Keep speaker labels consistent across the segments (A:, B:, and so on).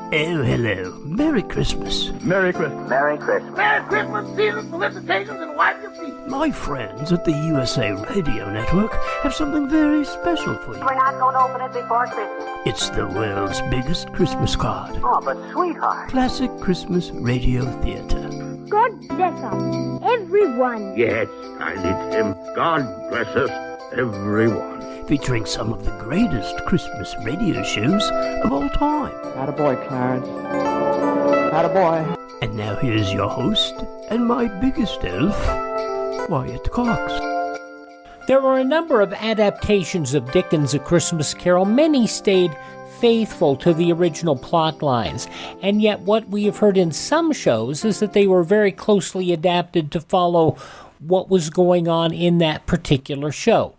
A: Oh, hello. Merry Christmas.
B: Merry Christmas.
C: Merry Christmas.
D: Merry Christmas, season felicitations, and wipe your feet.
A: My friends at the USA Radio Network have something very special for you.
C: We're not going to open it before Christmas.
A: It's the world's biggest Christmas card.
C: Oh, but sweetheart.
A: Classic Christmas Radio Theater.
E: God bless us, everyone.
F: Yes, Tiny Tim. God bless us, everyone.
A: Featuring some of the greatest Christmas radio shows of all time.
B: Attaboy, Clarence. Attaboy.
A: And now here's your host and my biggest elf, Wyatt Cox.
G: There were a number of adaptations of Dickens' A Christmas Carol. Many stayed faithful to the original plot lines, and yet what we have heard in some shows is that they were very closely adapted to follow what was going on in that particular show.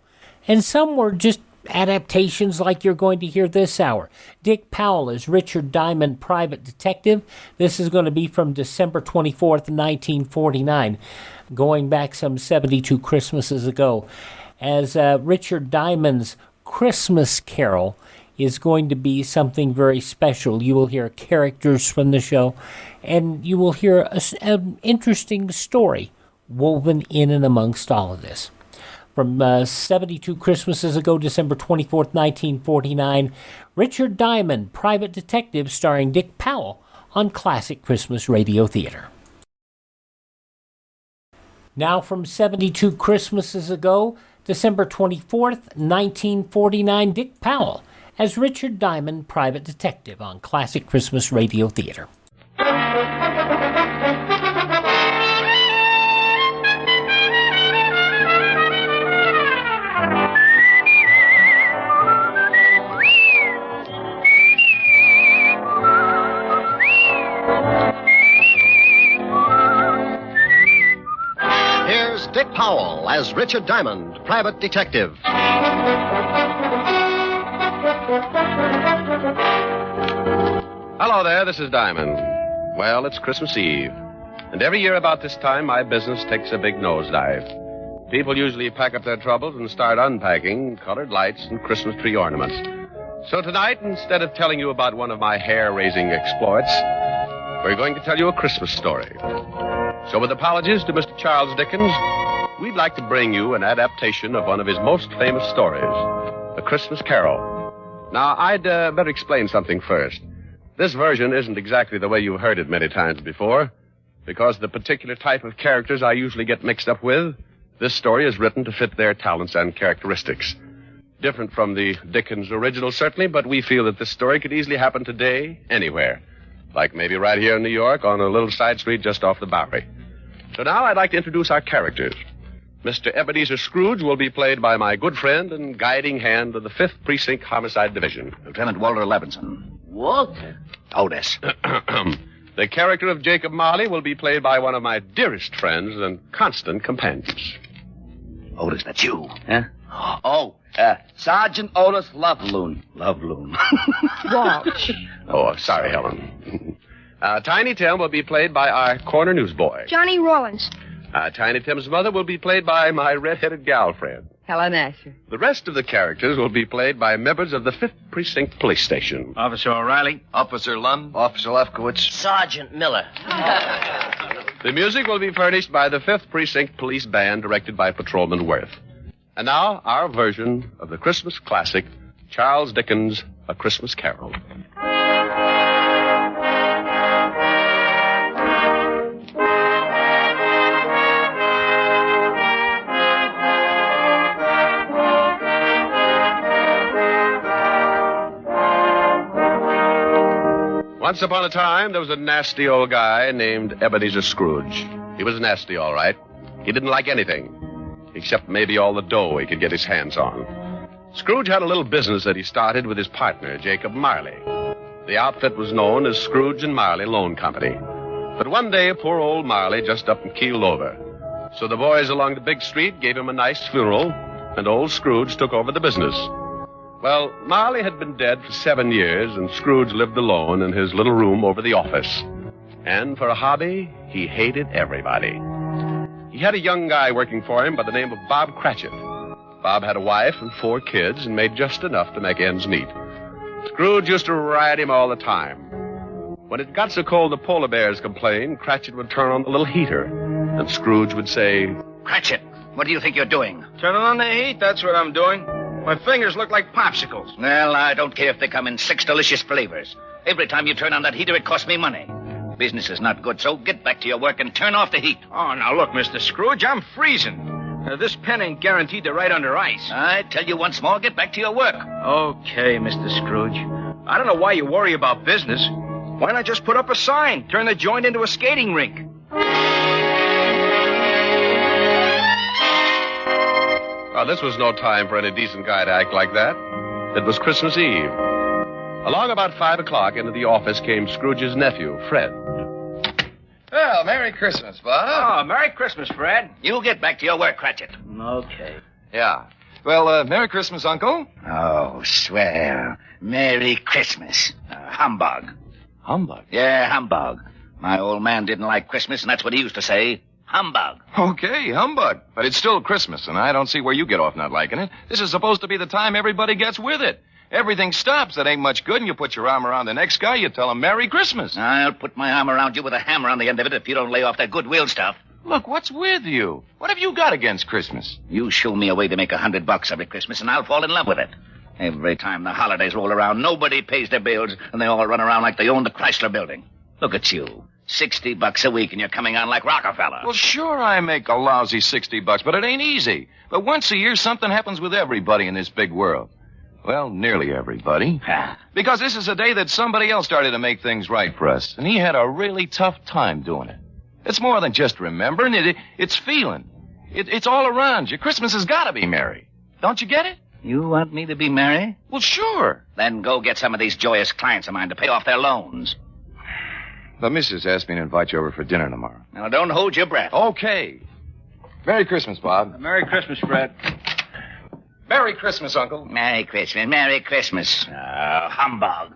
G: And some were just adaptations like you're going to hear this hour. Dick Powell as Richard Diamond, Private Detective. This is going to be from December 24th, 1949, going back some 72 Christmases ago, as Richard Diamond's Christmas Carol is going to be something very special. You will hear characters from the show, and you will hear an interesting story woven in and amongst all of this. From 72 Christmases ago, December 24th, 1949, Richard Diamond, Private Detective, starring Dick Powell on Classic Christmas Radio Theater. Now from 72 Christmases ago, December 24th, 1949, Dick Powell as Richard Diamond, Private Detective on Classic Christmas Radio Theater.
H: Here's Dick Powell as Richard Diamond, Private Detective.
I: Hello there, this is Diamond. Well, it's Christmas Eve, and every year about this time, my business takes a big nosedive. People usually pack up their troubles and start unpacking colored lights and Christmas tree ornaments. So tonight, instead of telling you about one of my hair-raising exploits, we're going to tell you a Christmas story. So with apologies to Mr. Charles Dickens, we'd like to bring you an adaptation of one of his most famous stories, A Christmas Carol. Now, I'd better explain something first. This version isn't exactly the way you've heard it many times before, because the particular type of characters I usually get mixed up with, this story is written to fit their talents and characteristics. Different from the Dickens original, certainly, but we feel that this story could easily happen today, anywhere. Like maybe right here in New York on a little side street just off the Bowery. So now I'd like to introduce our characters. Mr. Ebenezer Scrooge will be played by my good friend and guiding hand of the 5th Precinct Homicide Division,
F: Lieutenant Walter Levinson.
C: Walter?
F: Otis.
I: The character of Jacob Molly will be played by one of my dearest friends and constant companions.
F: Otis, that's you.
C: Huh? Oh, Sergeant Otis Loveloon.
F: Loveloon.
E: Walt.
I: Oh, sorry, Helen. Tiny Tim will be played by our corner newsboy.
E: Johnny Rawlins.
I: Tiny Tim's mother will be played by my red-headed gal friend.
J: Helen Asher.
I: The rest of the characters will be played by members of the 5th Precinct Police Station.
F: Officer O'Reilly.
B: Officer Lund.
F: Officer Lefkowitz.
C: Sergeant Miller.
I: The music will be furnished by the 5th Precinct Police Band, directed by Patrolman Worth. And now, our version of the Christmas classic, Charles Dickens' A Christmas Carol. Once upon a time, there was a nasty old guy named Ebenezer Scrooge. He was nasty, all right. He didn't like anything, except maybe all the dough he could get his hands on. Scrooge had a little business that he started with his partner, Jacob Marley. The outfit was known as Scrooge and Marley Loan Company. But one day, poor old Marley just up and keeled over. So the boys along the big street gave him a nice funeral, and old Scrooge took over the business. Well, Marley had been dead for 7 years, and Scrooge lived alone in his little room over the office. And for a hobby, he hated everybody. He had a young guy working for him by the name of Bob Cratchit. Bob had a wife and 4 kids and made just enough to make ends meet. Scrooge used to ride him all the time. When it got so cold the polar bears complained, Cratchit would turn on the little heater. And Scrooge would say,
C: Cratchit, what do you think you're doing?
J: Turning on the heat, that's what I'm doing. My fingers look like popsicles.
C: Well, I don't care if they come in 6 delicious flavors. Every time you turn on that heater, it costs me money. Business is not good, so get back to your work and turn off the heat.
J: Oh, now look, Mr. Scrooge, I'm freezing. This pen ain't guaranteed to write under ice.
C: I tell you once more, get back to your work.
J: Okay, Mr. Scrooge. I don't know why you worry about business. Why not just put up a sign? Turn the joint into a skating rink.
I: Well, this was no time for any decent guy to act like that. It was Christmas Eve. Along about 5 o'clock, into the office came Scrooge's nephew, Fred.
J: Well, Merry Christmas, Bob. Oh, Merry Christmas, Fred.
C: You get back to your work, Cratchit.
J: Okay. Yeah. Well, Merry Christmas, Uncle.
C: Oh, swell. Merry Christmas. Humbug.
J: Humbug?
C: Yeah, humbug. My old man didn't like Christmas, and that's what he used to say. Humbug.
J: Okay, humbug. But it's still Christmas, and I don't see where you get off not liking it. This is supposed to be the time everybody gets with it. Everything stops. That ain't much good, and you put your arm around the next guy, you tell him Merry Christmas.
C: I'll put my arm around you with a hammer on the end of it if you don't lay off that goodwill stuff.
J: Look, what's with you? What have you got against Christmas?
C: You show me a way to make $100 every Christmas, and I'll fall in love with it. Every time the holidays roll around, nobody pays their bills, and they all run around like they own the Chrysler Building. Look at you. $60 a week, and you're coming on like Rockefeller.
J: Well, sure, I make a lousy $60, but it ain't easy. But once a year, something happens with everybody in this big world. Well, nearly everybody. Because this is a day that somebody else started to make things right for us, and he had a really tough time doing it. It's more than just remembering. It's feeling. It's all around you. Christmas has got to be merry. Don't you get it?
C: You want me to be merry?
J: Well, sure.
C: Then go get some of these joyous clients of mine to pay off their loans.
J: The missus asked me to invite you over for dinner tomorrow.
C: Now, don't hold your breath.
J: Okay. Merry Christmas, Bob.
B: Merry Christmas, Fred.
J: Merry Christmas, Uncle.
C: Merry Christmas. Merry Christmas. Humbug.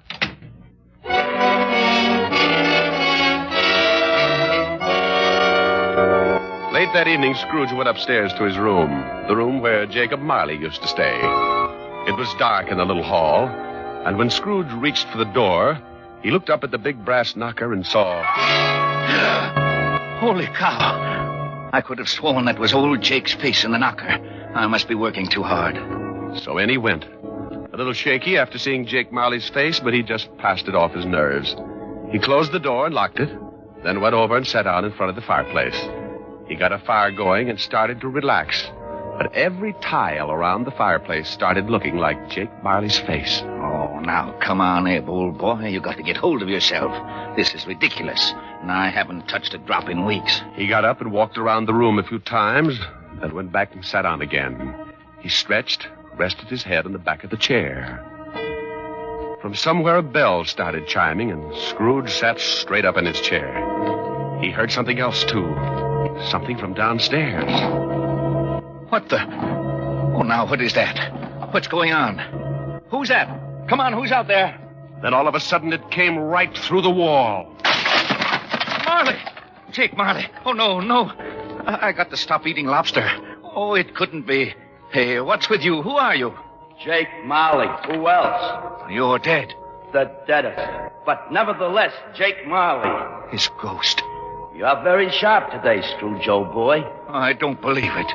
I: Late that evening, Scrooge went upstairs to his room, the room where Jacob Marley used to stay. It was dark in the little hall, and when Scrooge reached for the door, he looked up at the big brass knocker and saw...
C: Holy cow. I could have sworn that was old Jake's face in the knocker. I must be working too hard.
I: So in he went. A little shaky after seeing Jake Marley's face, but he just passed it off his nerves. He closed the door and locked it, then went over and sat down in front of the fireplace. He got a fire going and started to relax. But every tile around the fireplace started looking like Jake Marley's face.
C: Oh, now, come on, Abe, old boy. You got to get hold of yourself. This is ridiculous, and I haven't touched a drop in weeks.
I: He got up and walked around the room a few times, then went back and sat down again. He stretched, rested his head on the back of the chair. From somewhere a bell started chiming, and Scrooge sat straight up in his chair. He heard something else, too. Something from downstairs.
C: What the... Oh, now, what is that? What's going on? Who's that? Come on, who's out there?
I: Then all of a sudden it came right through the wall.
C: Marley! Jake Marley. Oh, no. I got to stop eating lobster. Oh, it couldn't be. Hey, what's with you? Who are you?
B: Jake Molly. Who else?
C: You're dead.
B: The deadest. But nevertheless, Jake Molly.
C: His ghost.
B: You are very sharp today, Scrooge, old boy.
C: I don't believe it.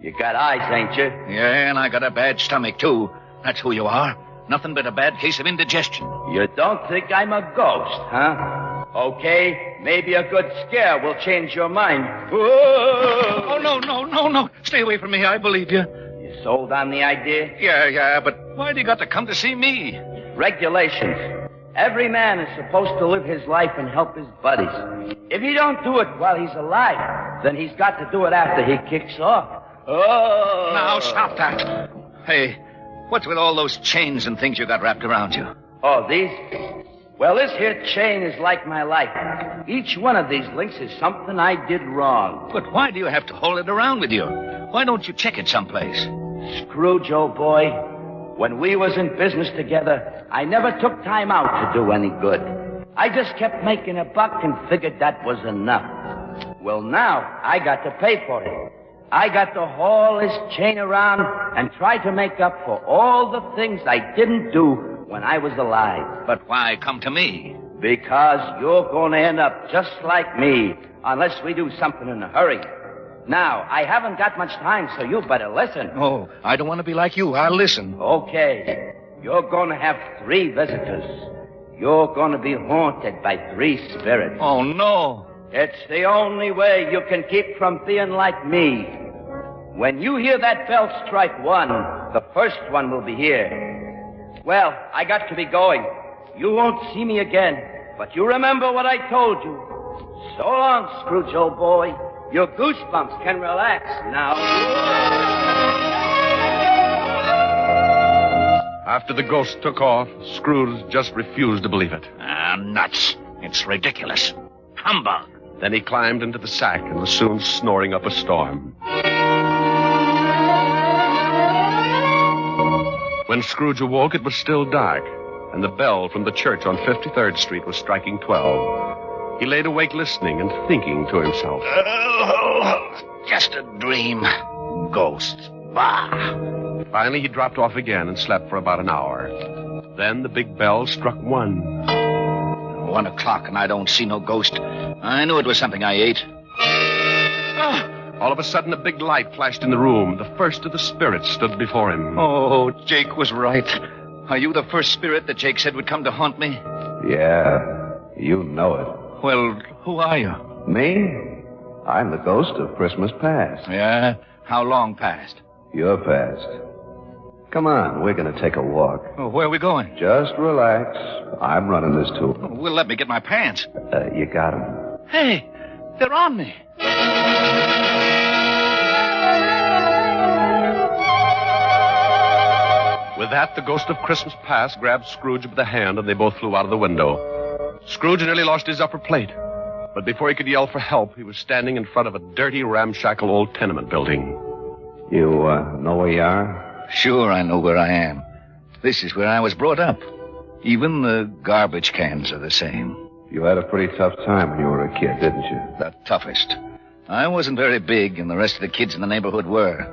B: You got eyes, ain't you?
C: Yeah, and I got a bad stomach, too. That's who you are. Nothing but a bad case of indigestion.
B: You don't think I'm a ghost, huh? Okay, maybe a good scare will change your mind. Whoa!
C: Oh, no. Stay away from me. I believe you.
B: You sold on the idea?
C: Yeah, but why do you got to come to see me?
B: Regulations. Every man is supposed to live his life and help his buddies. If he don't do it while he's alive, then he's got to do it after he kicks off. Oh!
C: Now, stop that. Hey, what's with all those chains and things you got wrapped around you?
B: Oh, these? Well, this here chain is like my life. Each one of these links is something I did wrong.
C: But why do you have to hold it around with you? Why don't you check it someplace?
B: Scrooge, old boy, when we was in business together, I never took time out to do any good. I just kept making a buck and figured that was enough. Well, now I got to pay for it. I got to haul this chain around and try to make up for all the things I didn't do when I was alive.
C: But why come to me?
B: Because you're going to end up just like me, unless we do something in a hurry. Now, I haven't got much time, so you better listen.
C: Oh, I don't want to be like you. I'll listen.
B: Okay. You're going to have 3 visitors. You're going to be haunted by 3 spirits.
C: Oh, no.
B: It's the only way you can keep from being like me. When you hear that bell strike 1, the first one will be here. Well, I got to be going. You won't see me again, but you remember what I told you. So long, Scrooge, old boy. Your goosebumps can relax now.
I: After the ghost took off, Scrooge just refused to believe it.
C: Nuts. It's ridiculous. Humbug.
I: Then he climbed into the sack and was soon snoring up a storm. When Scrooge awoke, it was still dark, and the bell from the church on 53rd Street was striking 12. He laid awake listening and thinking to himself.
C: Just a dream. Ghosts. Bah.
I: Finally, he dropped off again and slept for about an hour. Then the big bell struck 1.
C: 1 o'clock and I don't see no ghost. I knew it was something I ate.
I: All of a sudden, a big light flashed in the room. The first of the spirits stood before him.
C: Oh, Jake was right. Are you the first spirit that Jake said would come to haunt me?
K: Yeah, you know it.
C: Well, who are you?
K: Me? I'm the ghost of Christmas past.
C: Yeah? How long past?
K: You're past. Come on, we're going to take a walk.
C: Oh, where are we going?
K: Just relax. I'm running this tour.
C: Oh, well, let me get my pants.
K: You got them.
C: Hey, they're on me.
I: With that, the ghost of Christmas past grabbed Scrooge by the hand, and they both flew out of the window. Scrooge nearly lost his upper plate. But before he could yell for help, he was standing in front of a dirty, ramshackle old tenement building.
K: You know where you are?
C: Sure, I know where I am. This is where I was brought up. Even the garbage cans are the same.
K: You had a pretty tough time when you were a kid, didn't you?
C: The toughest. I wasn't very big, and the rest of the kids in the neighborhood were.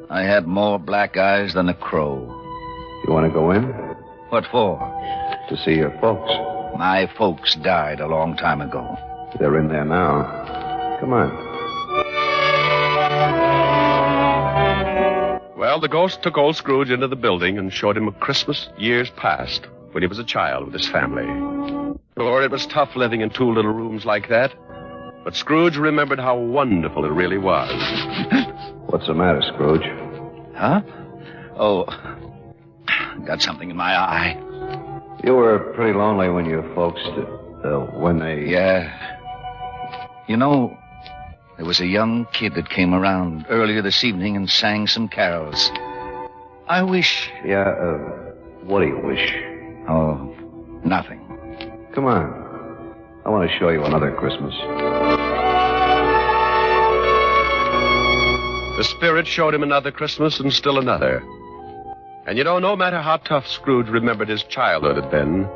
C: I had more black eyes than a crow.
K: You want to go in?
C: What for?
K: To see your folks.
C: My folks died a long time ago.
K: They're in there now. Come on.
I: Well, the ghost took old Scrooge into the building and showed him a Christmas years past when he was a child with his family. Lord, it was tough living in 2 little rooms like that. But Scrooge remembered how wonderful it really was.
K: What's the matter, Scrooge?
C: Huh? Oh, got something in my eye.
K: You were pretty lonely when your folks, when they...
C: Yeah. You know, there was a young kid that came around earlier this evening and sang some carols. I wish...
K: Yeah, what do you wish?
C: Oh, nothing.
K: Come on. I want to show you another Christmas.
I: The spirit showed him another Christmas and still another. And you know, no matter how tough Scrooge remembered his childhood had been,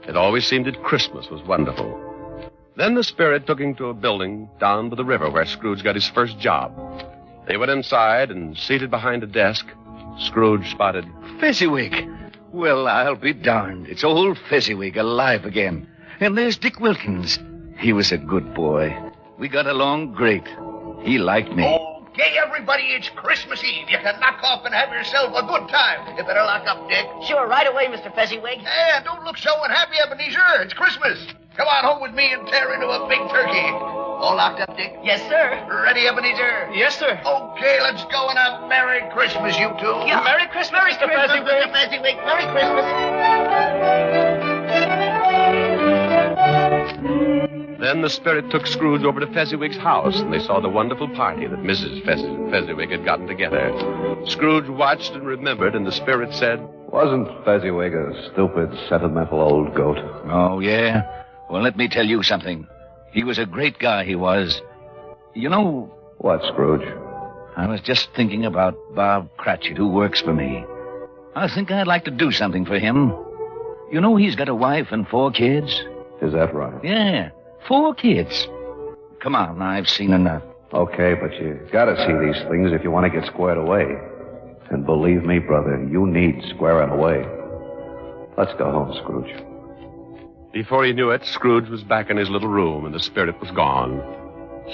I: it always seemed that Christmas was wonderful. Then the spirit took him to a building down by the river where Scrooge got his first job. They went inside, and seated behind a desk, Scrooge spotted...
C: Fezziwig. Well, I'll be darned. It's old Fezziwig alive again. And there's Dick Wilkins. He was a good boy. We got along great. He liked me.
L: Okay, everybody, it's Christmas Eve. You can knock off and have yourself a good time. You better lock up, Dick.
M: Sure, right away, Mr. Fezziwig.
L: Hey, don't look so unhappy, Ebenezer. It's Christmas. Come on home with me and tear into a big turkey. All locked up, Dick?
M: Yes, sir.
L: Ready, Ebenezer?
M: Yes, sir.
L: Okay, let's go and have Merry Christmas, you two.
M: Yeah. Merry Christmas, Mr. Fezziwig.
L: Mr. Fezziwig. Merry Christmas.
I: Then the spirit took Scrooge over to Fezziwig's house, and they saw the wonderful party that Mrs. Fezziwig had gotten together. Scrooge watched and remembered, and the spirit said...
K: Wasn't Fezziwig a stupid, sentimental old goat?
C: Oh, yeah? Well, let me tell you something. He was a great guy, he was. You know...
K: What, Scrooge?
C: I was just thinking about Bob Cratchit, who works for me. I think I'd like to do something for him. You know he's got a wife and 4 kids?
K: Is that right?
C: Yeah, 4 kids. Come on, I've seen enough.
K: Okay, but you gotta see these things if you want to get squared away. And believe me, brother, you need squaring away. Let's go home, Scrooge.
I: Before he knew it, Scrooge was back in his little room, and the spirit was gone.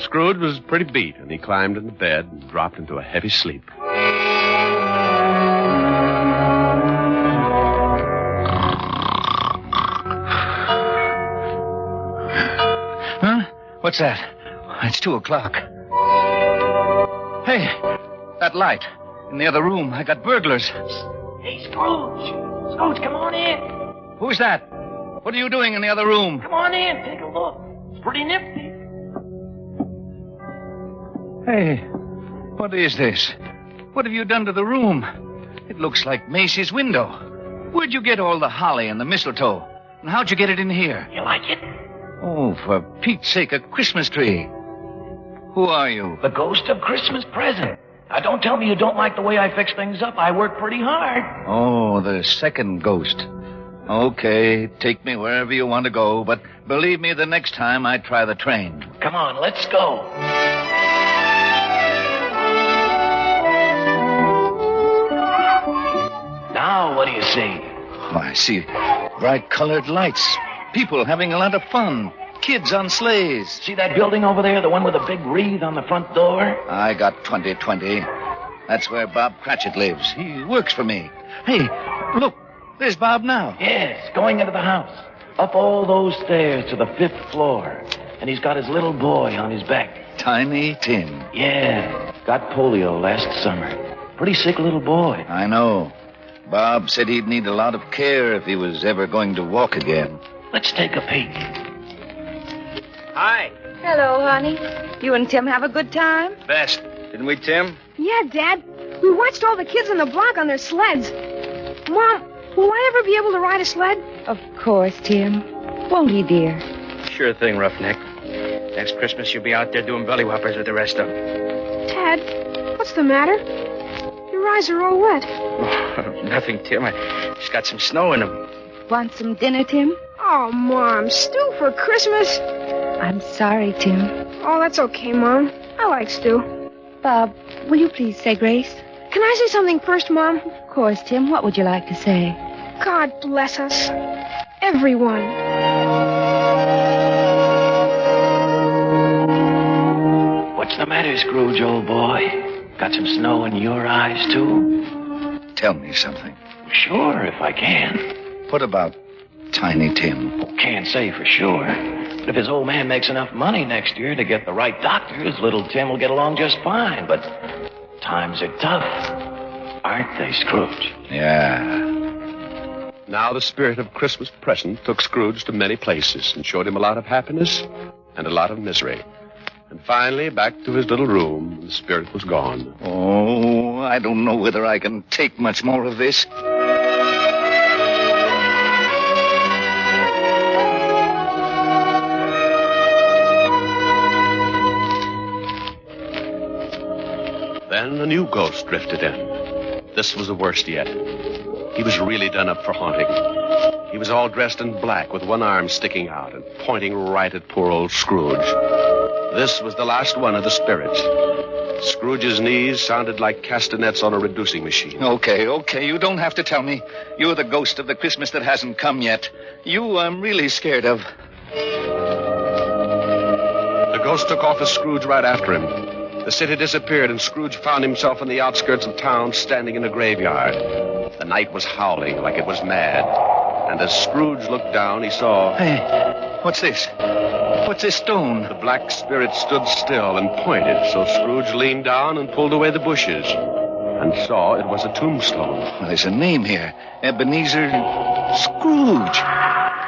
I: Scrooge was pretty beat, and he climbed into bed and dropped into a heavy sleep.
C: Huh? What's that? It's 2:00. Hey, that light. In the other room, I got burglars.
D: Hey, Scrooge. Scrooge, come on in.
C: Who's that? What are you doing in the other room?
D: Come on in. Take a look. It's pretty nifty.
C: Hey, what is this? What have you done to the room? It looks like Macy's window. Where'd you get all the holly and the mistletoe? And how'd you get it in here?
D: You like it?
C: Oh, for Pete's sake, a Christmas tree. Who are you?
D: The ghost of Christmas present. Now, don't tell me you don't like the way I fix things up. I work pretty hard.
C: Oh, the second ghost. Okay, take me wherever you want to go, but believe me, the next time I try the train.
D: Come on, let's go. Now, what do you see?
C: Oh, I see bright colored lights. People having a lot of fun. Kids on sleighs.
D: See that building over there, the one with the big wreath on the front door?
C: I got 2020. That's where Bob Cratchit lives. He works for me. Hey, look, there's Bob now.
D: Yes, going into the house. Up all those stairs to the 5th floor. And he's got his little boy on his back.
C: Tiny Tim.
D: Yeah, got polio last summer. Pretty sick little boy.
C: I know. Bob said he'd need a lot of care if he was ever going to walk again.
D: Let's take a peek.
N: Hi.
O: Hello, honey. You and Tim have a good time?
N: Best. Didn't we, Tim?
E: Yeah, Dad. We watched all the kids on the block on their sleds. Mom, will I ever be able to ride a sled?
O: Of course, Tim. Won't he, dear?
N: Sure thing, Roughneck. Next Christmas, you'll be out there doing belly whoppers with the rest of them.
E: Dad, what's the matter? Your eyes are all wet.
N: Oh, nothing, Tim. I just got some snow in them.
O: Want some dinner, Tim?
E: Oh, Mom, stew for Christmas?
O: I'm sorry, Tim.
E: Oh, that's okay, Mom. I like stew.
O: Bob, will you please say grace?
E: Can I say something first, Mom?
O: Of course, Tim. What would you like to say?
E: God bless us. Everyone.
D: What's the matter, Scrooge, old boy? Got some snow in your eyes, too?
C: Tell me something.
D: Sure, if I can.
C: What about Tiny Tim?
D: Oh, can't say for sure. But if his old man makes enough money next year to get the right doctors, little Tim will get along just fine. But times are tough, aren't they, Scrooge?
C: Yeah.
I: Now the spirit of Christmas present took Scrooge to many places and showed him a lot of happiness and a lot of misery. And finally, back to his little room, the spirit was gone.
C: Oh, I don't know whether I can take much more of this.
I: Then a new ghost drifted in. This was the worst yet. He was really done up for haunting. He was all dressed in black with one arm sticking out and pointing right at poor old Scrooge. This was the last one of the spirits. Scrooge's knees sounded like castanets on a reducing machine.
C: Okay, you don't have to tell me. You're the ghost of the Christmas that hasn't come yet. You I'm really scared of.
I: The ghost took off as Scrooge right after him. The city disappeared, and Scrooge found himself in the outskirts of town, standing in a graveyard. The night was howling like it was mad. And as Scrooge looked down, he saw...
C: Hey, what's this? What's this stone?
I: The black spirit stood still and pointed, so Scrooge leaned down and pulled away the bushes and saw it was a tombstone.
C: Well, there's a name here. Ebenezer Scrooge.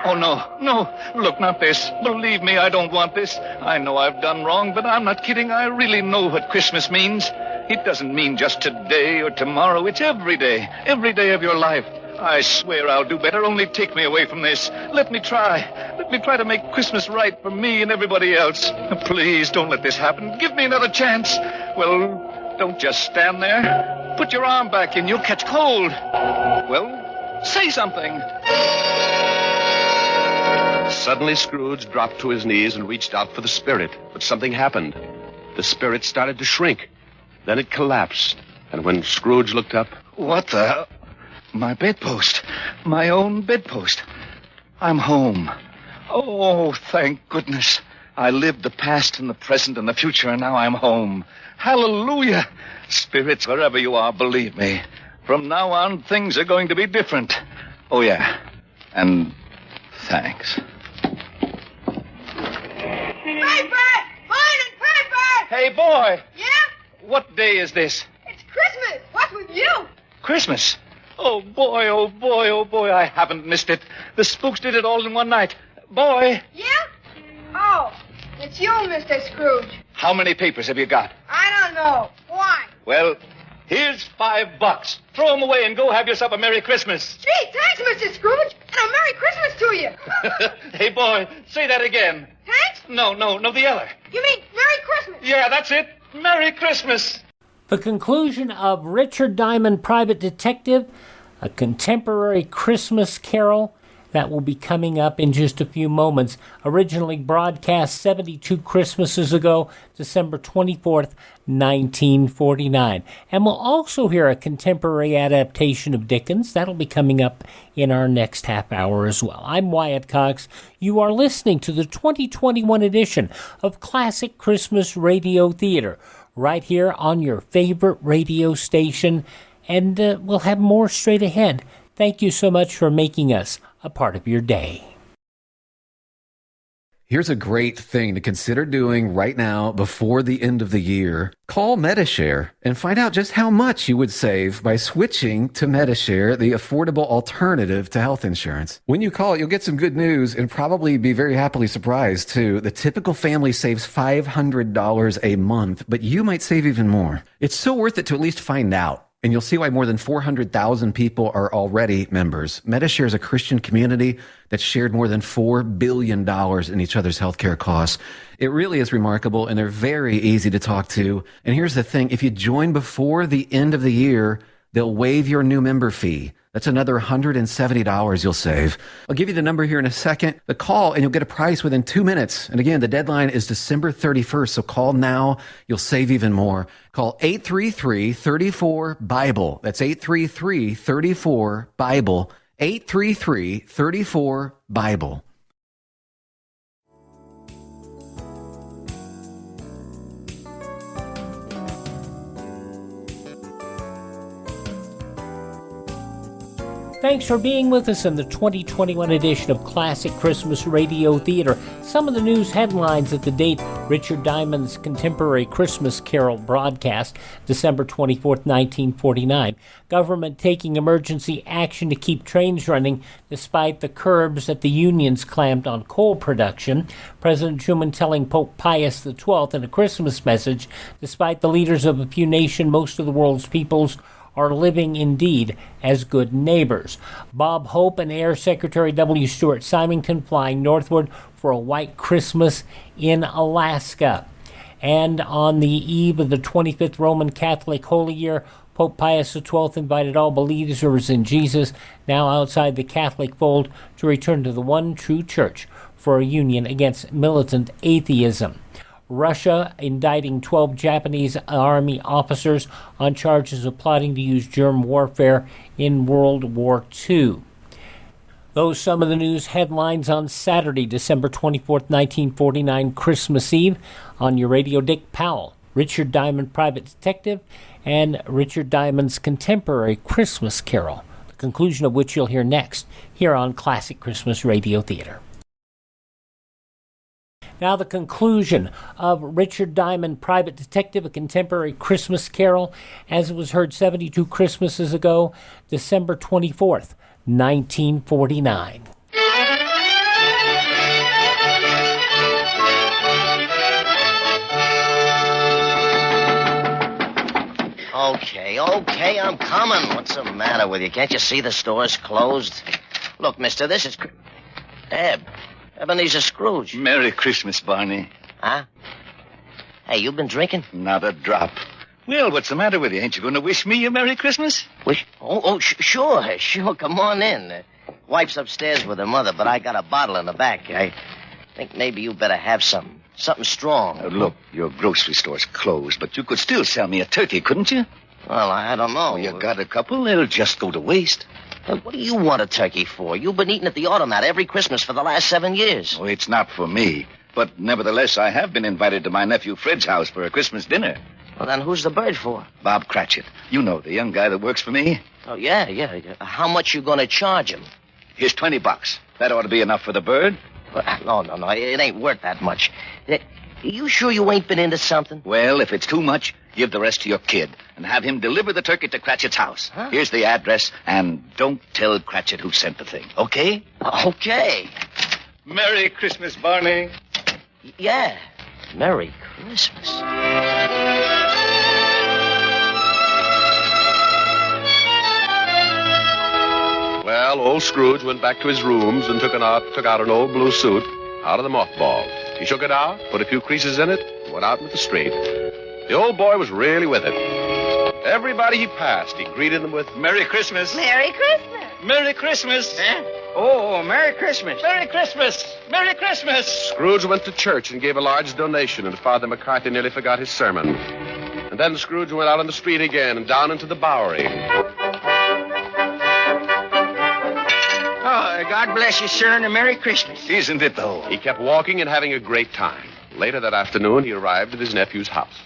C: Oh, no. Look, not this. Believe me, I don't want this. I know I've done wrong, but I'm not kidding. I really know what Christmas means. It doesn't mean just today or tomorrow. It's every day of your life. I swear I'll do better. Only take me away from this. Let me try. Let me try to make Christmas right for me and everybody else. Please don't let this happen. Give me another chance. Well, don't just stand there. Put your arm back in. You'll catch cold. Well, say something.
I: Suddenly, Scrooge dropped to his knees and reached out for the spirit. But something happened. The spirit started to shrink. Then it collapsed. And when Scrooge looked up...
C: What the... My bedpost. My own bedpost. I'm home. Oh, thank goodness. I lived the past and the present and the future, and now I'm home. Hallelujah. Spirits, wherever you are, believe me. From now on, things are going to be different. Oh, yeah. And thanks.
E: Paper! Morning, paper!
C: Hey, boy.
E: Yeah?
C: What day is this?
E: It's Christmas. What's with you?
C: Christmas. Oh, boy, oh, boy, oh, boy. I haven't missed it. The spooks did it all in one night. Boy.
E: Yeah? Oh, it's you, Mr. Scrooge.
C: How many papers have you got?
E: I don't know. Why?
C: Well, here's $5. Throw them away and go have yourself a Merry Christmas.
E: Gee, thanks, Mr. Scrooge. And a Merry Christmas to you.
C: Hey, boy, say that again.
E: Thanks?
C: No, the other.
E: You mean Merry Christmas?
C: Yeah, that's it. Merry Christmas.
G: The conclusion of Richard Diamond, Private Detective, a contemporary Christmas carol that will be coming up in just a few moments. Originally broadcast 72 Christmases ago, December 24th, 1949. And we'll also hear a contemporary adaptation of Dickens. That'll be coming up in our next half hour as well. I'm Wyatt Cox. You are listening to the 2021 edition of Classic Christmas Radio Theater, right here on your favorite radio station. And we'll have more straight ahead. Thank you so much for making us a part of your day.
P: Here's a great thing to consider doing right now before the end of the year. Call MediShare and find out just how much you would save by switching to MediShare, the affordable alternative to health insurance. When you call, you'll get some good news and probably be very happily surprised, too. The typical family saves $500 a month, but you might save even more. It's so worth it to at least find out. And you'll see why more than 400,000 people are already members. MediShare is a Christian community that's shared more than $4 billion in each other's healthcare costs. It really is remarkable, and they're very easy to talk to. And here's the thing. If you join before the end of the year, they'll waive your new member fee. That's another $170 you'll save. I'll give you the number here in a second. The call, and you'll get a price within 2 minutes. And again, the deadline is December 31st, so call now. You'll save even more. Call 833-34-BIBLE. That's 833-34-BIBLE. 833-34-BIBLE.
G: Thanks for being with us in the 2021 edition of Classic Christmas Radio Theater. Some of the news headlines at the date: Richard Diamond's contemporary Christmas carol broadcast, December 24th, 1949. Government taking emergency action to keep trains running despite the curbs that the unions clamped on coal production. President Truman telling Pope Pius XII in a Christmas message, despite the leaders of a few nations, most of the world's peoples are living indeed as good neighbors. Bob Hope and Air Secretary W. Stuart Symington flying northward for a white Christmas in Alaska. And on the eve of the 25th Roman Catholic Holy Year, Pope Pius XII invited all believers in Jesus, now outside the Catholic fold, to return to the one true church for a union against militant atheism. Russia indicting 12 Japanese army officers on charges of plotting to use germ warfare in World War II. Those some of the news headlines on Saturday, December 24th, 1949, Christmas Eve. On your radio, Dick Powell, Richard Diamond, Private Detective, and Richard Diamond's contemporary Christmas carol, the conclusion of which you'll hear next here on Classic Christmas Radio Theater. Now the conclusion of Richard Diamond, Private Detective, a contemporary Christmas carol, as it was heard 72 Christmases ago, December 24th, 1949.
M: Okay, I'm coming. What's the matter with you? Can't you see the store's closed? Look, mister, this is... Ebenezer Scrooge.
C: Merry Christmas, Barney.
M: Huh? Hey, you been drinking?
C: Not a drop. Well, what's the matter with you? Ain't you going to wish me a Merry Christmas?
M: Wish? Sure. Come on in. Wife's upstairs with her mother, but I got a bottle in the back. I think maybe you better have something strong.
C: Look, your grocery store's closed, but you could still sell me a turkey, couldn't you?
M: Well, I don't know.
C: You got a couple? They'll just go to waste.
M: Now, what do you want a turkey for? You've been eating at the automat every Christmas for the last 7 years.
C: Oh, it's not for me. But nevertheless, I have been invited to my nephew Fred's house for a Christmas dinner.
M: Well, then who's the bird for?
C: Bob Cratchit. You know, the young guy that works for me.
M: Oh, yeah. How much you going to charge him?
C: Here's $20. That ought to be enough for the bird.
M: Well, no. It ain't worth that much. You sure you ain't been into something?
C: Well, if it's too much, give the rest to your kid and have him deliver the turkey to Cratchit's house.
M: Huh?
C: Here's the address, and don't tell Cratchit who sent the thing, okay?
M: Okay.
C: Merry Christmas, Barney.
M: Yeah. Merry Christmas.
I: Well, old Scrooge went back to his rooms and took out an old blue suit out of the mothball. He shook it out, put a few creases in it, and went out into the street. The old boy was really with it. Everybody he passed, he greeted them with,
C: Merry Christmas.
Q: Merry Christmas.
C: Merry Christmas.
N: Oh, Merry Christmas.
C: Merry Christmas. Merry Christmas.
I: Scrooge went to church and gave a large donation, and Father McCarthy nearly forgot his sermon. And then Scrooge went out on the street again and down into the Bowery.
N: Oh, God bless you, sir, and a Merry Christmas.
C: Isn't it, though?
I: He kept walking and having a great time. Later that afternoon, he arrived at his nephew's house.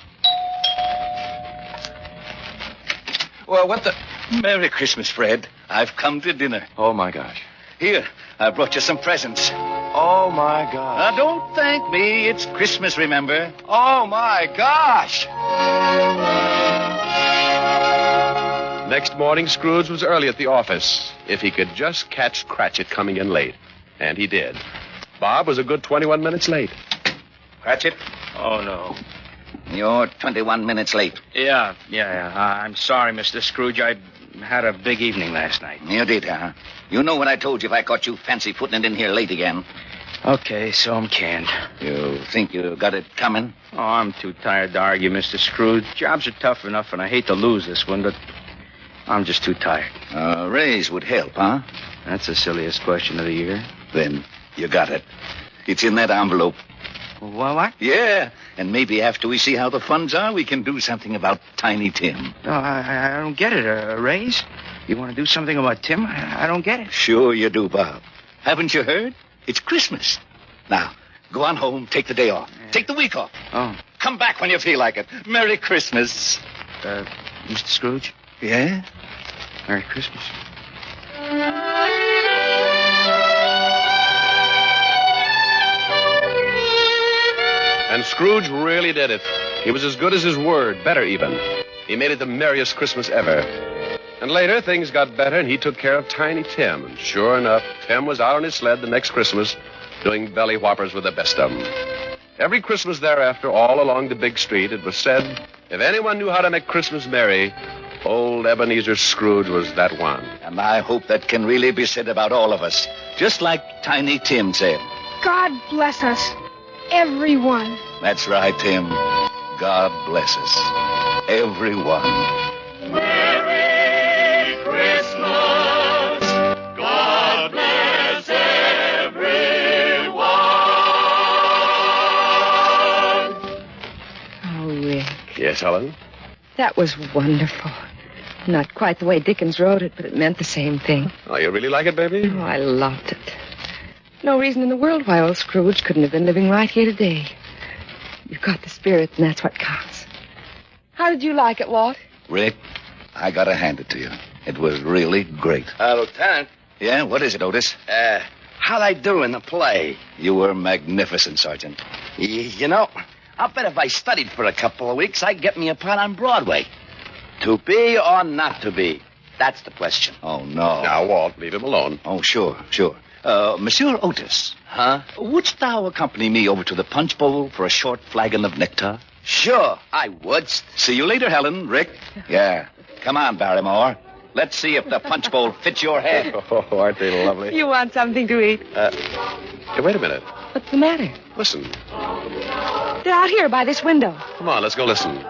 C: Well, what the... Merry Christmas, Fred. I've come to dinner.
J: Oh, my gosh.
C: Here, I brought you some presents.
J: Oh, my gosh.
C: Don't thank me. It's Christmas, remember?
J: Oh, my gosh.
I: Next morning, Scrooge was early at the office. If he could just catch Cratchit coming in late. And he did. Bob was a good 21 minutes late.
C: Cratchit?
N: Oh, no.
C: You're 21 minutes late.
N: Yeah. I'm sorry, Mr. Scrooge. I had a big evening last night.
C: You did, huh? You know what I told you if I caught you fancy footing it in here late again.
N: Okay, so I'm canned.
C: You think you got it coming?
N: Oh, I'm too tired to argue, Mr. Scrooge. Jobs are tough enough, and I hate to lose this one, but I'm just too tired.
C: A raise would help, huh?
N: That's the silliest question of the year.
C: Then you got it. It's in that envelope.
N: What?
C: Yeah, and maybe after we see how the funds are, we can do something about Tiny Tim.
N: No, I don't get it. A raise? You want to do something about Tim? I don't get it.
C: Sure you do, Bob. Haven't you heard? It's Christmas. Now, go on home, take the day off. Yeah. Take the week off.
N: Oh.
C: Come back when you feel like it. Merry Christmas.
N: Mr. Scrooge?
C: Yeah?
N: Merry Christmas.
I: And Scrooge really did it. He was as good as his word, better even. He made it the merriest Christmas ever. And later, things got better, and he took care of Tiny Tim. And sure enough, Tim was out on his sled the next Christmas doing belly whoppers with the best of them. Every Christmas thereafter, all along the big street, it was said, if anyone knew how to make Christmas merry, old Ebenezer Scrooge was that one.
C: And I hope that can really be said about all of us, just like Tiny Tim said.
E: God bless us, everyone.
C: That's right, Tim. God bless us, everyone.
R: Merry Christmas. God bless everyone.
O: Oh, Rick.
I: Yes, Helen?
O: That was wonderful. Not quite the way Dickens wrote it, but it meant the same thing.
I: Oh, you really like it, baby?
O: Oh, I loved it. No reason in the world why old Scrooge couldn't have been living right here today. You've got the spirit, and that's what counts. How did you like it, Walt?
C: Rick, I gotta hand it to you. It was really great.
B: Lieutenant.
C: Yeah, what is it, Otis?
B: How'd I do in the play?
C: You were magnificent, Sergeant.
B: You know, I'll bet if I studied for a couple of weeks, I'd get me a part on Broadway. To be or not to be? That's the question.
C: Oh, no.
I: Now, Walt, leave him alone.
C: Oh, sure. Monsieur Otis.
B: Huh?
C: Wouldst thou accompany me over to the punch bowl for a short flagon of nectar?
B: Sure, I would.
C: See you later, Helen. Rick? Yeah. Come on, Barrymore. Let's see if the punch bowl fits your head.
I: Oh, aren't they lovely?
O: You want something to eat?
I: Hey, wait a minute.
O: What's the matter?
I: Listen.
O: They're out here by this window.
I: Come on, let's go listen.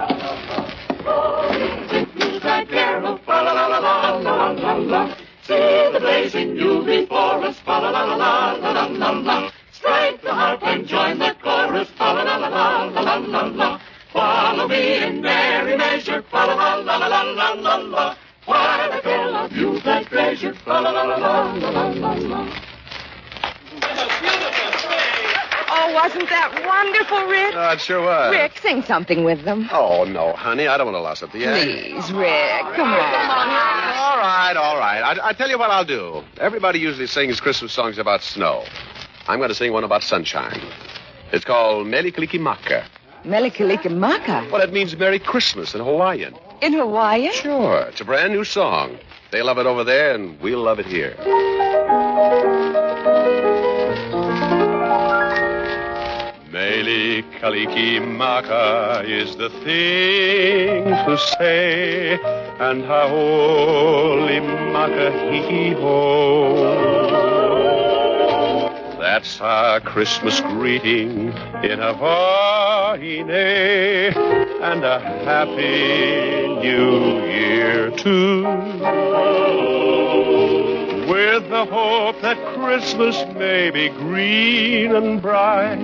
R: Carol, fa la la la la la la la. See the blazing new before us, fa la la la la la la la. Strike the harp and join the chorus, fa la la la la la la la. Follow me in merry measure, fa la la la la la la la. While the carol la, view that treasure, fa la la la la la la la.
O: Oh, wasn't that wonderful, Rick?
I: It sure was.
O: Rick, sing something with them.
I: Oh, no, honey. I don't want to loss up the act.
O: Please, Rick, come on.
I: All right. I tell you what I'll do. Everybody usually sings Christmas songs about snow. I'm going to sing one about sunshine. It's called Mele Kalikimaka.
O: Mele Kalikimaka?
I: Well, it means Merry Christmas in Hawaiian.
O: In Hawaiian?
I: Sure. It's a brand new song. They love it over there, and we'll love it here. Mele Kalikimaka is the thing to say, and Haoli Makahiho. That's our Christmas greeting in Hawaii, and a happy new year, too. With the hope that Christmas may be green and bright,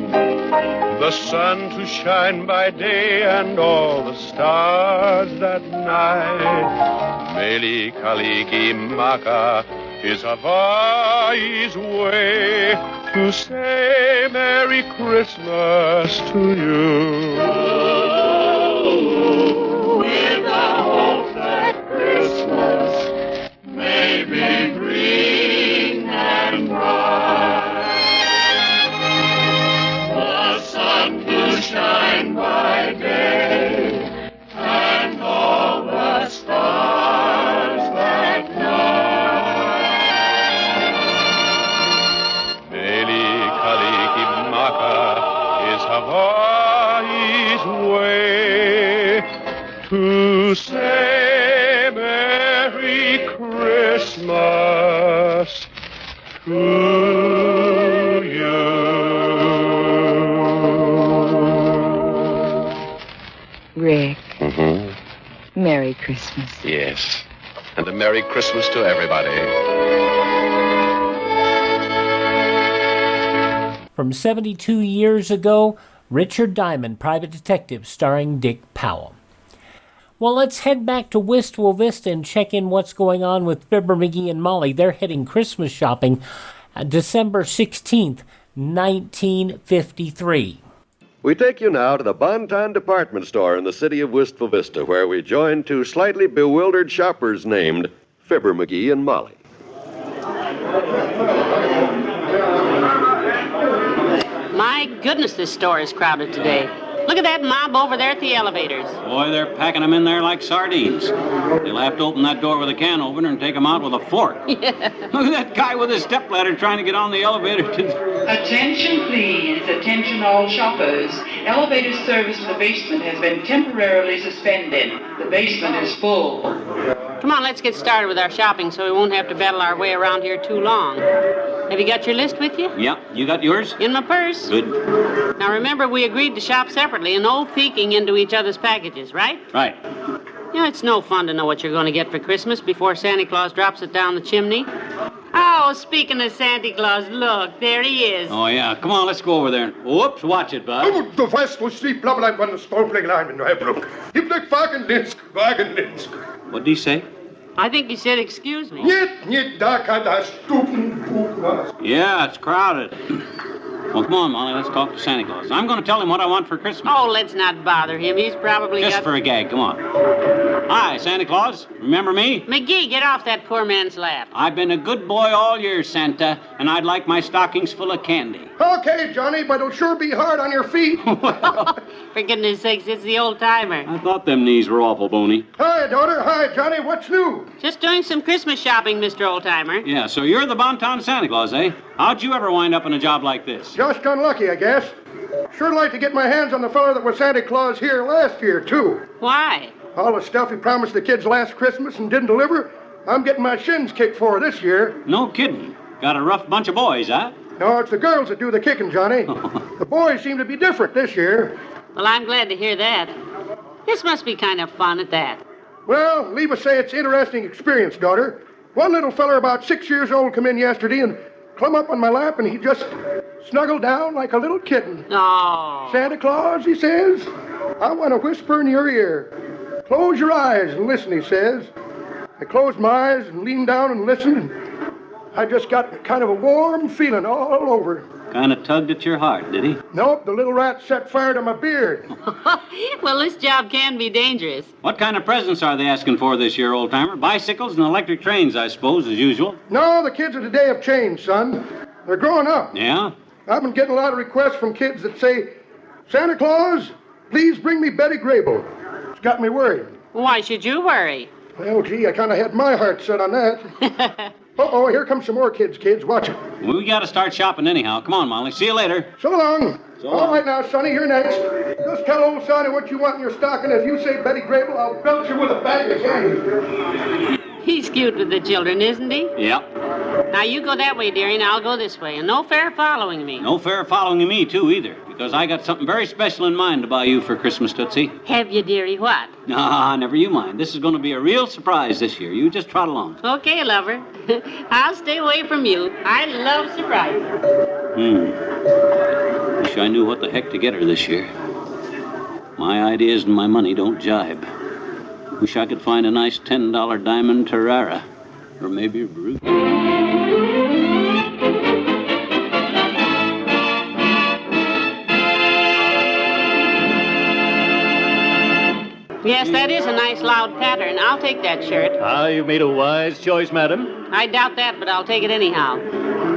I: the sun to shine by day and all the stars at night. Mele Kalikimaka is Hawaii's way to say Merry Christmas to you.
R: With the hope that Christmas may be green and bright, the sun to shine by day, and all the stars that night.
I: Mele Kalikimaka is Hawaii's way to say Merry Christmas to you.
O: Rick,
I: Mm-hmm.
O: Merry Christmas.
I: Yes. And a Merry Christmas to everybody.
G: From 72 years ago, Richard Diamond, Private Detective, starring Dick Powell. Well, let's head back to Wistful Vista and check in what's going on with Fibber McGee and Molly. They're heading Christmas shopping December 16th, 1953.
Q: We take you now to the Bonton Department Store in the city of Wistful Vista, where we join two slightly bewildered shoppers named Fibber McGee and Molly.
S: My goodness, this store is crowded today. Look at that mob over there at the elevators.
T: Boy, they're packing them in there like sardines. They'll have to open that door with a can opener and take them out with a fork.
S: Yeah.
T: Look at that guy with his stepladder trying to get on the elevator.
U: Attention, please. Attention, all shoppers. Elevator service to the basement has been temporarily suspended. The basement is full.
S: Come on, let's get started with our shopping so we won't have to battle our way around here too long. Have you got your list with you?
T: Yeah, you got yours?
S: In my purse.
T: Good.
S: Now remember, we agreed to shop separately and no peeking into each other's packages, right?
T: Right.
S: You know, it's no fun to know what you're going to get for Christmas before Santa Claus drops it down the chimney. Oh, speaking of Santa Claus, look, there he is.
T: Oh, yeah. Come on, let's go over there. Whoops, watch it, bud.
V: Du weißt, wo sie bleiben von der Stolpleglein, wenn du herbrückst. Gib dich Wagenlinsk.
T: What'd he say?
S: I think he said, excuse me.
V: Niet, da kann das Stupenbuch was.
T: Yeah, it's crowded. Well, come on, Molly, let's talk to Santa Claus. I'm going to tell him what I want for Christmas.
S: Oh, let's not bother him. He's probably
T: Just for a gag, come on. Hi, Santa Claus. Remember me?
S: McGee, get off that poor man's lap.
T: I've been a good boy all year, Santa, and I'd like my stockings full of candy.
V: Okay, Johnny, but it'll sure be hard on your feet.
S: For goodness sakes, it's the old timer.
T: I thought them knees were awful bony.
V: Hi, daughter. Hi, Johnny. What's new?
S: Just doing some Christmas shopping, Mr. Oldtimer.
T: Yeah, so you're the Bonton Santa Claus, eh? How'd you ever wind up in a job like this?
V: Just unlucky, I guess. Sure like to get my hands on the fellow that was Santa Claus here last year, too.
S: Why?
V: All the stuff he promised the kids last Christmas and didn't deliver, I'm getting my shins kicked for this year.
T: No kidding. Got a rough bunch of boys, huh?
V: No, it's the girls that do the kicking, Johnny. The boys seem to be different this year.
S: Well, I'm glad to hear that. This must be kind of fun at that.
V: Well, leave us say it's an interesting experience, daughter. One little feller about 6 years old come in yesterday and clumb up on my lap, and he just snuggled down like a little kitten.
S: Oh.
V: Santa Claus, he says, I want to whisper in your ear. Close your eyes and listen, he says. I closed my eyes and leaned down and listened, and I just got kind of a warm feeling all over.
T: Kind of tugged at your heart, did he?
V: Nope, the little rat set fire to my beard.
S: Well, this job can be dangerous.
T: What kind of presents are they asking for this year, old-timer? Bicycles and electric trains, I suppose, as usual.
V: No, the kids of today have changed, son. They're growing up.
T: Yeah?
V: I've been getting a lot of requests from kids that say, Santa Claus, please bring me Betty Grable. It's got me worried.
S: Why should you worry?
V: Well, gee, I kind of had my heart set on that. Uh-oh, here come some more kids. Watch it.
T: Well, we got to start shopping anyhow. Come on, Molly. See you later.
V: So long.
T: So
V: All right now, Sonny, you're next. Just tell old Sonny what you want in your stocking. If you say Betty Grable, I'll belt you with a bag of candy.
S: He's cute with the children, isn't he?
T: Yep.
S: Now, you go that way, dearie, and I'll go this way. And no fair following me.
T: No fair following me, too, either. Because I got something very special in mind to buy you for Christmas, Tootsie.
S: Have you, dearie? What?
T: Ah, never you mind. This is going to be a real surprise this year. You just trot along.
S: Okay, lover. I'll stay away from you. I love surprises.
T: Wish I knew what the heck to get her this year. My ideas and my money don't jibe. Wish I could find a nice $10 diamond Tarara. Or maybe a brute.
S: Yes, that is a nice loud pattern. I'll take that shirt.
A: Ah, you've made a wise choice, madam.
S: I doubt that, but I'll take it anyhow.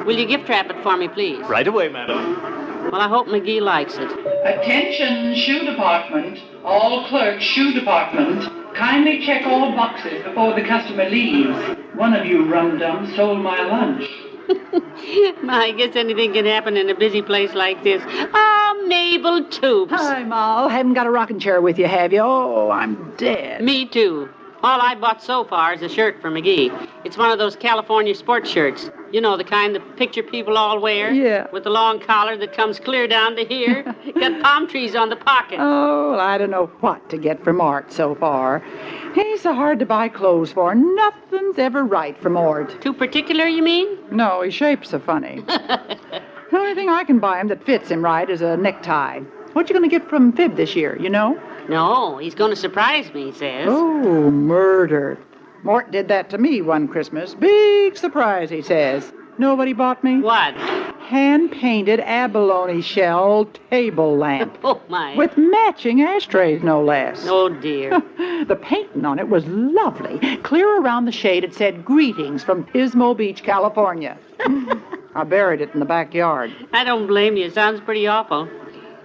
S: Will you gift wrap it for me, please?
A: Right away, madam.
S: Well, I hope McGee likes it.
U: Attention, shoe department. All clerks, shoe department. Kindly check all boxes before the customer leaves. One of you rum-dums stole my lunch.
S: I guess anything can happen in a busy place like this. Oh, Mabel Toops.
H: Hi, Ma. Haven't got a rocking chair with you, have you? Oh, I'm dead.
S: Me too. All I bought so far is a shirt for McGee. It's one of those California sports shirts. You know, the kind that picture people all wear?
H: Yeah.
S: With the long collar that comes clear down to here. Got palm trees on the pockets.
H: Oh, well, I don't know what to get from Art so far. He's so hard to buy clothes for. Nothing's ever right from Art.
S: Too particular, you mean?
H: No, his shape's so funny. The only thing I can buy him that fits him right is a necktie. What you going to get from Fib this year, you know?
S: No, he's going to surprise me, he says.
H: Oh, murder. Mort did that to me one Christmas. Big surprise, he says. Know what he bought me?
S: What?
H: Hand-painted abalone shell table lamp.
S: Oh, my.
H: With matching ashtrays, no less.
S: Oh, dear.
H: The painting on it was lovely. Clear around the shade, it said, "Greetings from Pismo Beach, California." I buried it in the backyard.
S: I don't blame you. It sounds pretty awful.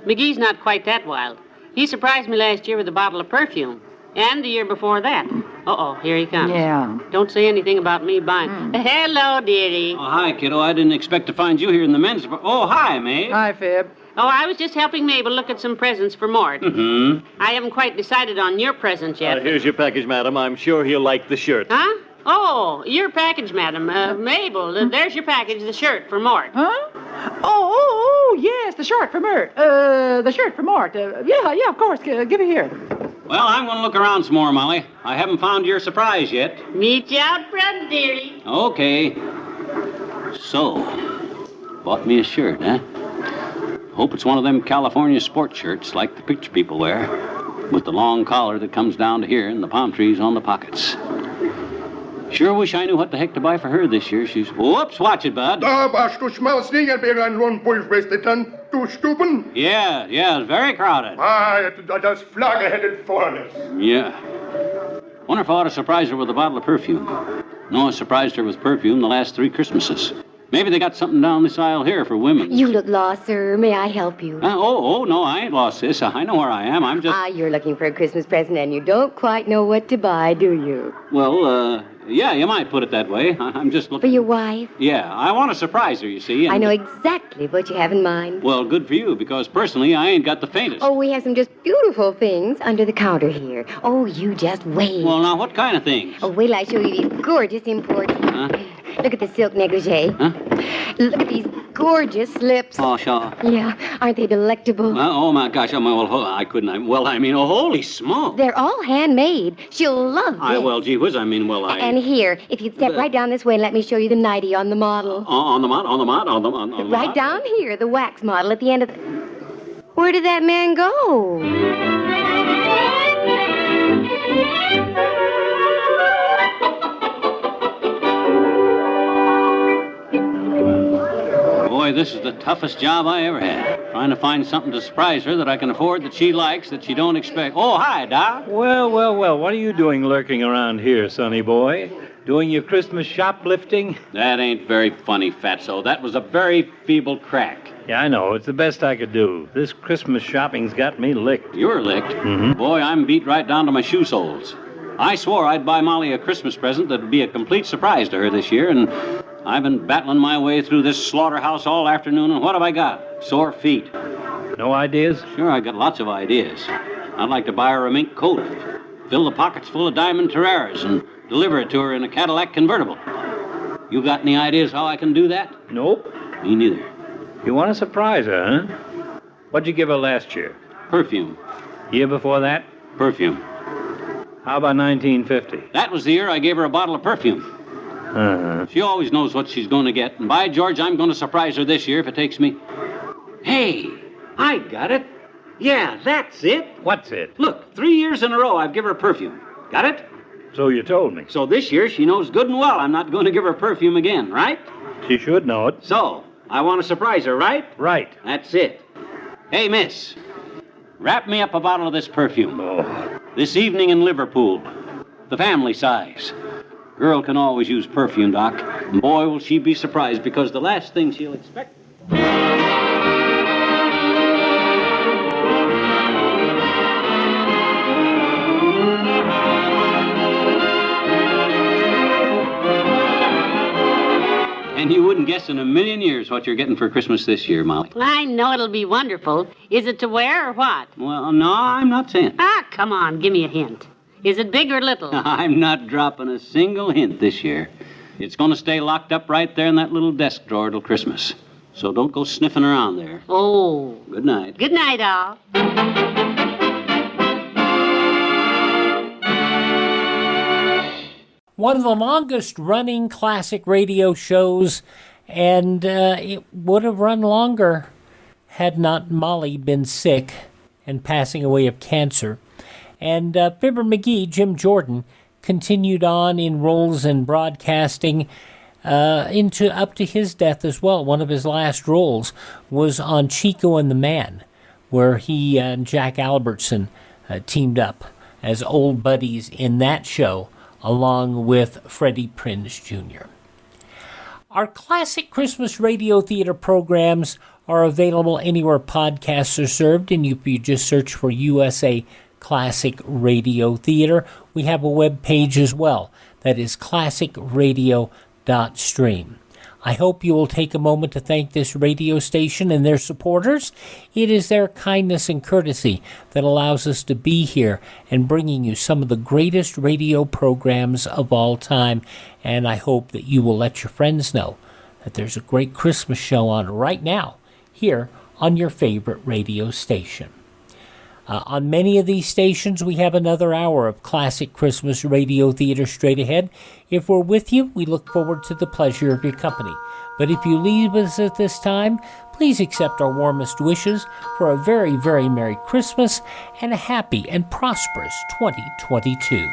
S: McGee's not quite that wild. He surprised me last year with a bottle of perfume. And the year before that. Uh-oh, here he comes.
H: Yeah.
S: Don't say anything about me buying. Hello, dearie.
T: Oh, hi, kiddo. I didn't expect to find you here in the men's department. Oh, hi, Maeve.
H: Hi, Fib.
S: Oh, I was just helping Mabel look at some presents for Mort.
T: Mm-hmm.
S: I haven't quite decided on your present yet.
A: Here's your package, madam. I'm sure he'll like the shirt.
S: Huh? Oh, your package, madam. Mabel, there's your package, the shirt for Mort.
H: Huh? Oh, yes, the shirt for Mort. The shirt for Mort. Yeah, of course. Give it here.
T: Well, I'm going to look around some more, Molly. I haven't found your surprise yet.
S: Meet you out front, dearie.
T: Okay. So, bought me a shirt, huh? Hope it's one of them California sports shirts like the picture people wear, with the long collar that comes down to here and the palm trees on the pockets. Sure wish I knew what the heck to buy for her this year. She's... Whoops, watch it, bud.
V: Was du schmalst nicht ein bisschen one point wasted, dann du Stupen?
T: Yeah, it's very crowded.
V: Das Flagge-headed foreigners.
T: Yeah. Wonder if I ought to surprise her with a bottle of perfume. No, I surprised her with perfume the last 3 Christmases. Maybe they got something down this aisle here for women.
W: You look lost, sir. May I help you?
T: No, I ain't lost this. I know where I am. I'm just...
W: You're looking for a Christmas present and you don't quite know what to buy, do you?
T: Well, yeah, you might put it that way. I'm just looking...
W: For your wife?
T: Yeah, I want to surprise her, you see.
W: I know exactly what you have in mind.
T: Well, good for you, because personally, I ain't got the faintest.
W: Oh, we have some just beautiful things under the counter here. Oh, you just wait.
T: Well, now, what kind of things?
W: Oh, wait till I show you these gorgeous imports.
T: Huh?
W: Look at the silk negligee.
T: Huh?
W: Look at these gorgeous slips.
T: Oh, sure.
W: Yeah, aren't they delectable?
T: Oh, my gosh. I couldn't. Holy smoke.
W: They're all handmade. She'll love this.
T: Well, gee whiz,
W: And here, if you'd step right down this way and let me show you the nightie on the model.
T: On the model?
W: Right down here, the wax model at the end of... Where did that man go?
T: Boy, this is the toughest job I ever had. Trying to find something to surprise her that I can afford, that she likes, that she don't expect. Oh, hi, Doc.
F: Well, what are you doing lurking around here, sonny boy? Doing your Christmas shoplifting?
T: That ain't very funny, Fatso. That was a very feeble crack.
F: Yeah, I know. It's the best I could do. This Christmas shopping's got me licked.
T: You're licked?
F: Mm-hmm.
T: Boy, I'm beat right down to my shoe soles. I swore I'd buy Molly a Christmas present that would be a complete surprise to her this year, and I've been battling my way through this slaughterhouse all afternoon, and what have I got? Sore feet.
F: No ideas?
T: Sure, I got lots of ideas. I'd like to buy her a mink coat, fill the pockets full of diamond Terraras, and deliver it to her in a Cadillac convertible. You got any ideas how I can do that?
F: Nope.
T: Me neither.
F: You want to surprise her, huh? What'd you give her last year?
T: Perfume.
F: Year before that?
T: Perfume.
F: How about 1950?
T: That was the year I gave her a bottle of perfume.
F: Uh-huh.
T: She always knows what she's going to get, and by George, I'm going to surprise her this year if it takes me... Hey, I got it. Yeah, that's it.
F: What's it?
T: Look, 3 years in a row I've given her perfume. Got it?
F: So you told me.
T: So this year she knows good and well I'm not going to give her perfume again, right?
F: She should know it.
T: So, I want to surprise her, right?
F: Right.
T: That's it. Hey, miss, wrap me up a bottle of this perfume.
F: Oh.
T: This evening in Liverpool. The family size. Girl can always use perfume, Doc. And boy, will she be surprised, because the last thing she'll expect... And you wouldn't guess in a million years what you're getting for Christmas this year, Molly.
S: I know it'll be wonderful. Is it to wear or what?
T: Well, no, I'm not saying.
S: Ah, come on, give me a hint. Is it big or little?
T: I'm not dropping a single hint this year. It's going to stay locked up right there in that little desk drawer till Christmas. So don't go sniffing around there.
S: Oh.
T: Good night.
S: Good night, all.
G: One of the longest-running classic radio shows, and it would have run longer had not Molly been sick and passing away of cancer. And Fibber McGee, Jim Jordan, continued on in roles in broadcasting up to his death as well. One of his last roles was on Chico and the Man, where he and Jack Albertson teamed up as old buddies in that show, along with Freddie Prinze Jr. Our classic Christmas radio theater programs are available anywhere podcasts are served, and if you just search for USA Classic Radio Theater, we have a web page as well. That is classicradio.stream. I hope you will take a moment to thank this radio station and their supporters. It is their kindness and courtesy that allows us to be here and bringing you some of the greatest radio programs of all time. And I hope that you will let your friends know that there's a great Christmas show on right now here on your favorite radio station. On many of these stations, we have another hour of classic Christmas radio theater straight ahead. If we're with you, we look forward to the pleasure of your company. But if you leave us at this time, please accept our warmest wishes for a very, very Merry Christmas and a happy and prosperous 2022.